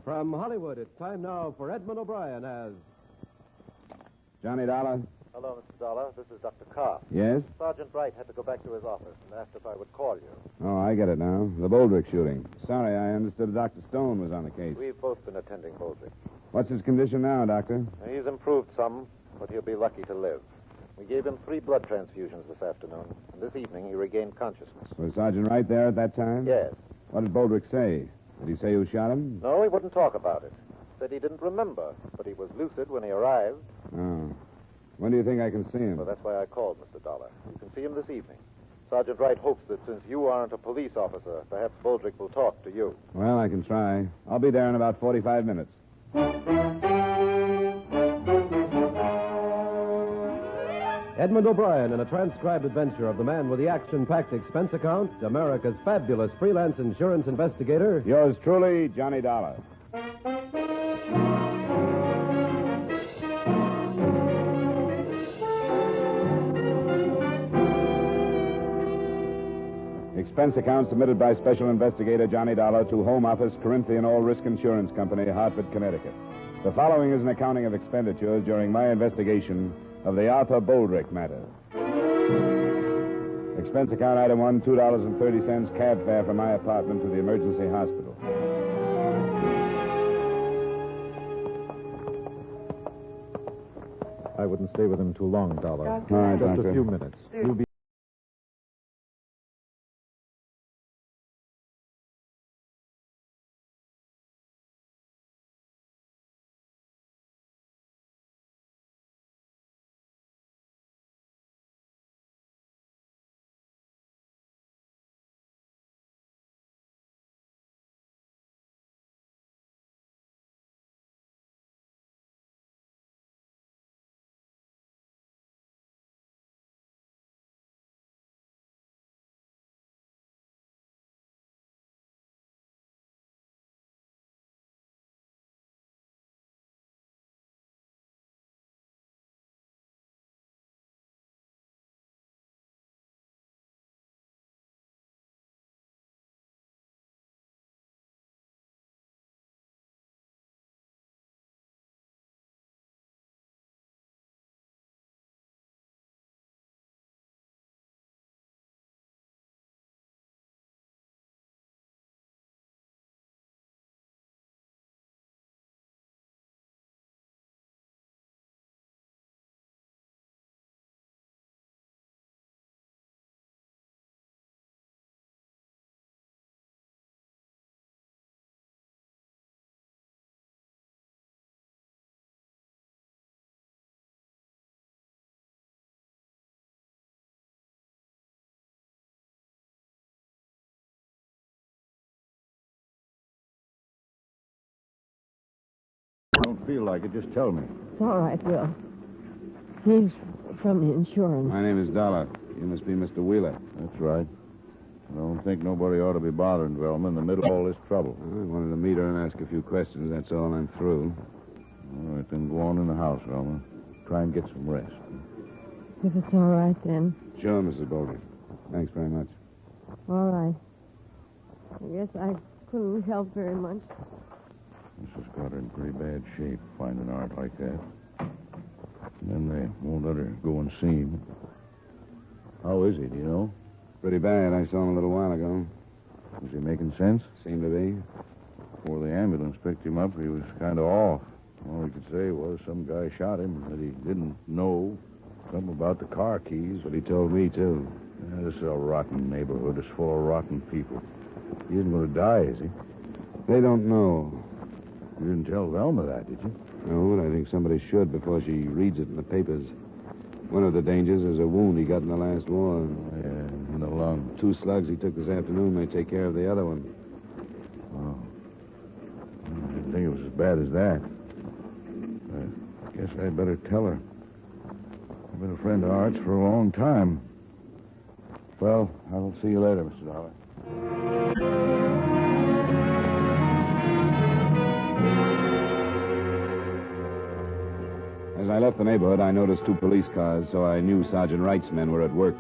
From Hollywood, it's time now for Edmund O'Brien as... Johnny Dollar? Hello, Mr. Dollar. This is Dr. Carr. Yes? Sergeant Wright had to go back to his office and asked if I would call you. Oh, I get it now. The Boldrick shooting. Sorry, I understood Dr. Stone was on the case. We've both been attending Boldrick. What's his condition now, Doctor? He's improved some, but he'll be lucky to live. We gave him 3 blood transfusions this afternoon, and this evening he regained consciousness. Was Sergeant Wright there at that time? Yes. What did Boldrick say? Did he say who shot him? No, he wouldn't talk about it. Said he didn't remember, but he was lucid when he arrived. Oh. When do you think I can see him? Well, that's why I called, Mr. Dollar. You can see him this evening. Sergeant Wright hopes that since you aren't a police officer, perhaps Boldrick will talk to you. Well, I can try. I'll be there in about 45 minutes. Edmund O'Brien in a transcribed adventure of the man with the action-packed expense account, America's fabulous freelance insurance investigator. Yours truly, Johnny Dollar. Expense account submitted by Special Investigator Johnny Dollar to Home Office, Corinthian All Risk Insurance Company, Hartford, Connecticut. The following is an accounting of expenditures during my investigation of the Arthur Boldrick matter. Expense account item 1, $2.30 cab fare from my apartment to the emergency hospital. I wouldn't stay with him too long, Dollar. All right, Just Doctor. a few minutes. You'll be... Don't feel like it. Just tell me. It's all right, Will. He's from the insurance. My name is Dollar. You must be Mr. Wheeler. That's right. I don't think nobody ought to be bothering Velma in the middle of all this trouble. I wanted to meet her and ask a few questions. That's all. I'm through. All right, then go on in the house, Velma. Try and get some rest. If it's all right, then. Sure, Mrs. Boldrick. Thanks very much. All right. I guess I couldn't help very much. This has got her in pretty bad shape, finding art like that. And then they won't let her go and see him. How is he, do you know? Pretty bad. I saw him a little while ago. Is he making sense? Seemed to be. Before the ambulance picked him up, he was kind of off. All he could say was some guy shot him, that he didn't know. Something about the car keys. But he told me, too. Yeah, this is a rotten neighborhood. It's full of rotten people. He isn't going to die, is he? They don't know. You didn't tell Velma that, did you? No, but I think somebody should before she reads it in the papers. One of the dangers is a wound he got in the last war. Yeah, in the lung. 2 slugs he took this afternoon may take care of the other one. Oh. I didn't think it was as bad as that. I guess I'd better tell her. I've been a friend of Art's for a long time. Well, I'll see you later, Mr. Dollar. As I left the neighborhood, I noticed 2 police cars, so I knew Sergeant Wright's men were at work.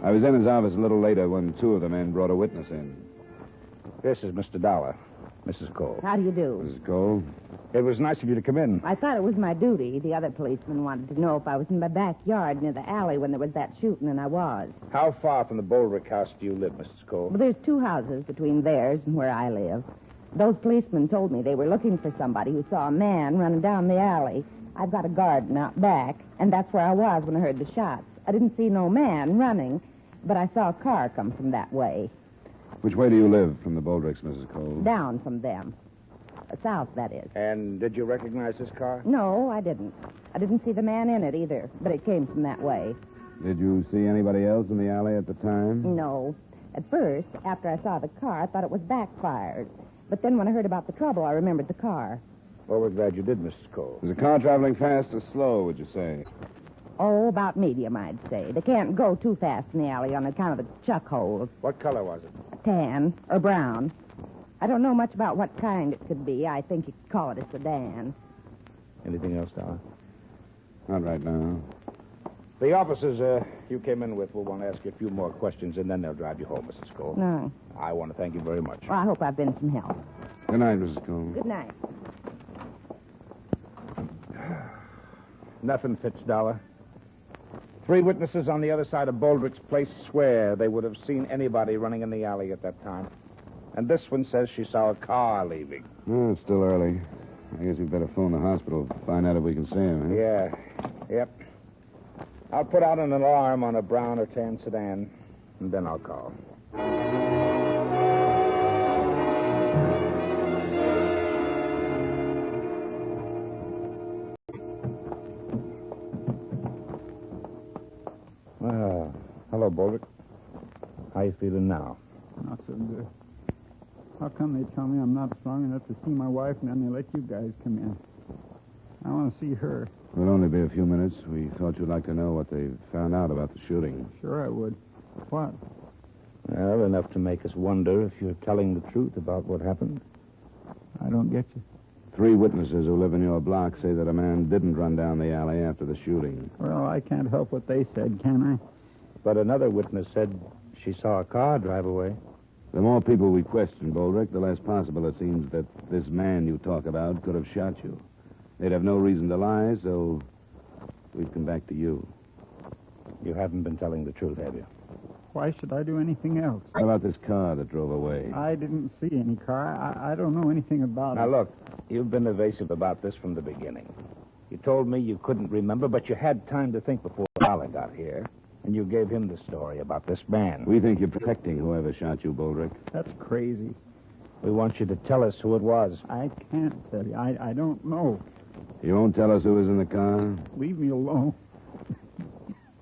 I was in his office a little later when 2 of the men brought a witness in. This is Mr. Dollar. Mrs. Cole. How do you do? Mrs. Cole? It was nice of you to come in. I thought it was my duty. The other policeman wanted to know if I was in my backyard near the alley when there was that shooting, and I was. How far from the Boldrick house do you live, Mrs. Cole? Well, there's 2 houses between theirs and where I live. Those policemen told me they were looking for somebody who saw a man running down the alley. I've got a garden out back, and that's where I was when I heard the shots. I didn't see no man running, but I saw a car come from that way. Which way do you live from the Boldricks, Mrs. Cole? Down from them. South, that is. And did you recognize this car? No, I didn't. I didn't see the man in it either, but it came from that way. Did you see anybody else in the alley at the time? No. At first, after I saw the car, I thought it was backfired. But then when I heard about the trouble, I remembered the car. Well, we're glad you did, Mrs. Cole. Was the car traveling fast or slow, would you say? Oh, about medium, I'd say. They can't go too fast in the alley on account of the chuck holes. What color was it? Tan or brown. I don't know much about what kind it could be. I think you could call it a sedan. Anything else, Dollar? Not right now. The officers you came in with will want to ask you a few more questions, and then they'll drive you home, Mrs. Cole. No. I want to thank you very much. Well, I hope I've been some help. Good night, Mrs. Cole. Good night. Nothing fits, Dollar. 3 witnesses on the other side of Boldrick's place swear they would have seen anybody running in the alley at that time. And this one says she saw a car leaving. Oh, it's still early. I guess we'd better phone the hospital, find out if we can see him, huh? Yeah. Yep. I'll put out an alarm on a brown or tan sedan, and then I'll call. Hello, Boldrick. How you feeling now? Not so good. How come they tell me I'm not strong enough to see my wife, and then they let you guys come in? I want to see her. It'll only be a few minutes. We thought you'd like to know what they found out about the shooting. Sure I would. What? Well, enough to make us wonder if you're telling the truth about what happened. I don't get you. 3 witnesses who live in your block say that a man didn't run down the alley after the shooting. Well, I can't help what they said, can I? But another witness said she saw a car drive away. The more people we question, Boldrick, the less possible it seems that this man you talk about could have shot you. They'd have no reason to lie, so we've come back to you. You haven't been telling the truth, have you? Why should I do anything else? How about this car that drove away? I didn't see any car. I don't know anything about it. Now, look, you've been evasive about this from the beginning. You told me you couldn't remember, but you had time to think before Dollar got here. And you gave him the story about this man. We think you're protecting whoever shot you, Boldrick. That's crazy. We want you to tell us who it was. I can't tell you. I don't know. You won't tell us who was in the car? Leave me alone.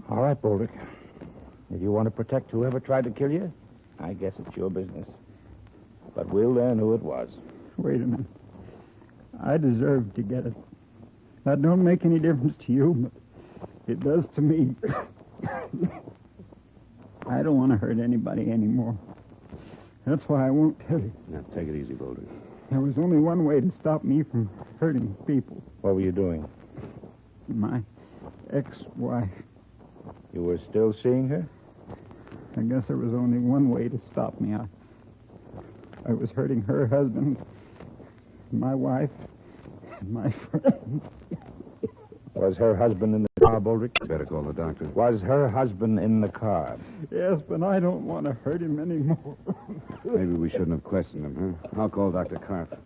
All right, Boldrick. If you want to protect whoever tried to kill you, I guess it's your business. But we'll learn who it was. Wait a minute. I deserve to get it. That don't make any difference to you, but it does to me. I don't want to hurt anybody anymore. That's why I won't tell you. Now, take it easy, Boldrick. There was only one way to stop me from hurting people. What were you doing? My ex-wife. You were still seeing her? I guess there was only one way to stop me. I was hurting her husband, my wife, and my friend. Was her husband in the car, Boldrick? Better call the doctor. Was her husband in the car? Yes, but I don't want to hurt him anymore. Maybe we shouldn't have questioned him, huh? I'll call Dr. Karp.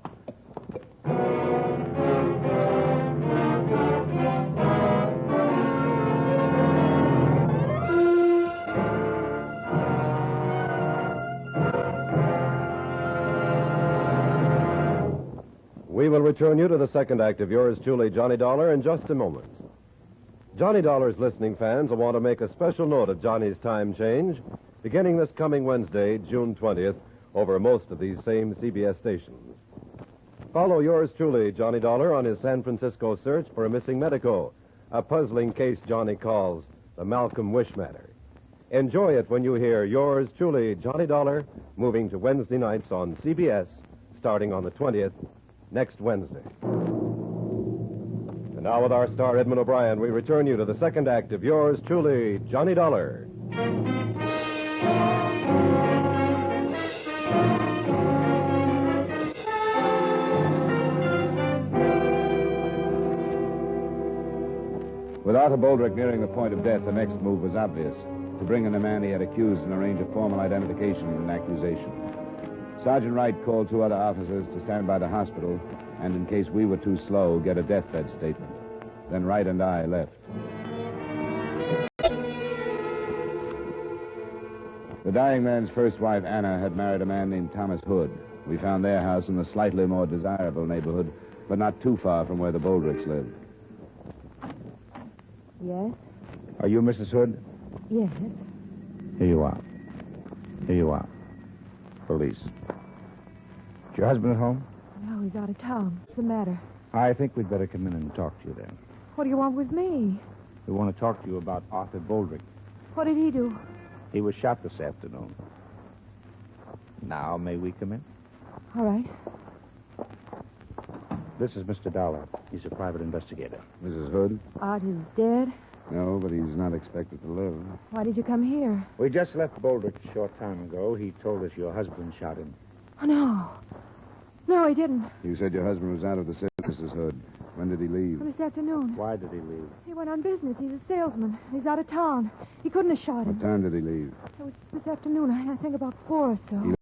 We will return you to the second act of yours truly, Johnny Dollar, in just a moment. Johnny Dollar's listening fans will want to make a special note of Johnny's time change, beginning this coming Wednesday, June 20th, over most of these same CBS stations. Follow yours truly, Johnny Dollar, on his San Francisco search for a missing medico, a puzzling case Johnny calls the Malcolm Wish matter. Enjoy it when you hear yours truly, Johnny Dollar, moving to Wednesday nights on CBS, starting on the 20th, next Wednesday. And now with our star, Edmund O'Brien, we return you to the second act of yours truly, Johnny Dollar. With Arthur Boldrick nearing the point of death, the next move was obvious: to bring in the man he had accused and arrange a formal identification and accusation. Sergeant Wright called 2 other officers to stand by the hospital and, in case we were too slow, get a deathbed statement. Then Wright and I left. The dying man's first wife, Anna, had married a man named Thomas Hood. We found their house in the slightly more desirable neighborhood, but not too far from where the Boldricks lived. Yes? Are you Mrs. Hood? Yes. Here you are. Here you are. Police. Is your husband at home? No, he's out of town. What's the matter? I think we'd better come in and talk to you then. What do you want with me? We want to talk to you about Arthur Boldrick. What did he do? He was shot this afternoon. Now, may we come in? All right. This is Mr. Dollar. He's a private investigator. Mrs. Hood? Art is dead. No, but he's not expected to live. Why did you come here? We just left Boldrick a short time ago. He told us your husband shot him. Oh, no. No, he didn't. You said your husband was out of the city, Mrs. Hood. When did he leave? Well, this afternoon. Why did he leave? He went on business. He's a salesman. He's out of town. He couldn't have shot him. What time did he leave? It was this afternoon. I think about 4 or so. He